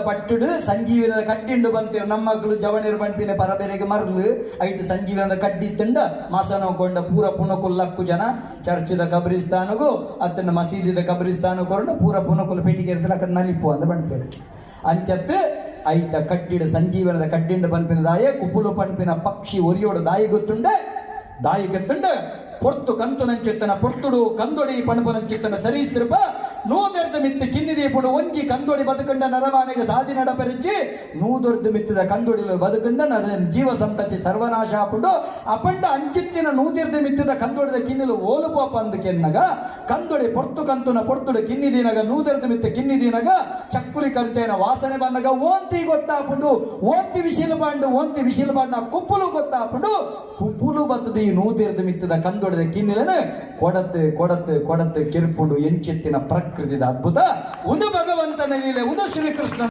ಪಟ್ಟುಡು ಸಂಜೀವನದ ಕಟ್ಟಿಂಡು ಬಂತೀರು ನಮ್ಮ ಮಕ್ಕಳು ಜವಣಿರು ಬಂಪಿನ ಪರಬೇರೆಗೆ ಮರಲು ಐದು ಸಂಜೀವನದ ಕಡ್ಡಿ ತಿಂಡ ಮಾಸನಕೊಂಡ ಪೂರ ಪುನಕುಲ್ಲಕ್ಕು ಜನ ಚರ್ಚಿದ ಕಬ್ರಿಸ್ತಾನಗೂ ಅತ್ತನ ಮಸೀದಿದ ಕಬ್ರಿಸ್ತಾನ ಕೊಂಡು ಪೂರ ಪುನಕುಲ್ ಪೆಟ್ಟಿಗೆ ಇರ್ತಲ್ಲ ಅಕ್ಕ ನಲಿಪು ಅಂತ ಬಂಡ್ಪೇರು ಅಂಚತ್ತು ಐತ ಕಟ್ಟಿಡ ಸಂಜೀವನದ ಕಡ್ಡಿಂಡು ಬಂಪಿನ ದಾಯ ಕುಪ್ಪುಲು ಪಂಪಿನ ಪಕ್ಷಿ ಒರಿಯೋಡು ದಾಯಿ ಗೊತ್ತುಂಡೆ ದಾಯಿ ಗೊತ್ತುಂಡ ಪೊರ್ತು ಕಂತು ನಂಚಿತ್ತನ ಪೊರ್ತುಡು ಕಂದೊಡಿ ಪಣಪನಂಚಿತ್ತನ ಸರೀಸೃಪ ನೂದರ್ದು ಮಿತ್ತು ಕಿನ್ನಿದಿ ಪುಡು ಒಂಜಿ ಕಂದೊಡಿ ಬದುಕಂಡ ನರಮಾನೆಗೆ ಸಾಧಿ ನಡಪರಿಚಿ ನೂದೊರ್ದು ಮಿತ್ತದ ಕಂದೊಡಿಲು ಬದುಕಂಡ ಜೀವ ಸಂತತಿ ಸರ್ವನಾಶ ಆಪುಂಡು ಅಪಂಡ ಅಂಚಿತ್ತಿನ ನೂದಿರ್ದು ಮಿತ್ತದ ಕಂದೊಡಿದ ಕಿನ್ನಿಲು ಓಲುಪೋಪ ಅಂದು ಕೆನ್ನಗ ಕಂದೊಡಿ ಪೊರ್ತು ಕಂತುನ ಪೊರ್ತುಡು ಕಿನ್ನಿದಿನಗ ನೂದರ್ದು ಮಿತ್ತು ಕಿನ್ನಿದಿನಗ ಚಕ್ಕುಲಿ ಕಳಿತೇನ ವಾಸನೆ ಬಂದಾಗ ಓಂತಿ ಗೊತ್ತಾಪುಂಡು ಓಂತಿ ವಿಶಿಲು ಬಾಂಡ ಕುಪ್ಪುಲು ಗೊತ್ತಾಪುಂಡು ಕುಪ್ಪುಲು ಬತ್ತದ ಈ ನೂದಿರ್ದು ಮಿತ್ತದ ಕಂದೊಡಿದ ಕಿನ್ನಿಲನ ಕೊಡತ್ತು ಕೆರ್ಪುಂಡು ಎಂಚಿತ್ತಿನ ಪ್ರಕೃತಿದ ಅದ್ಭುತ ಒಂದು ಭಗವಂತನ ಲೀಲೆ ಒಂದು ಶ್ರೀಕೃಷ್ಣ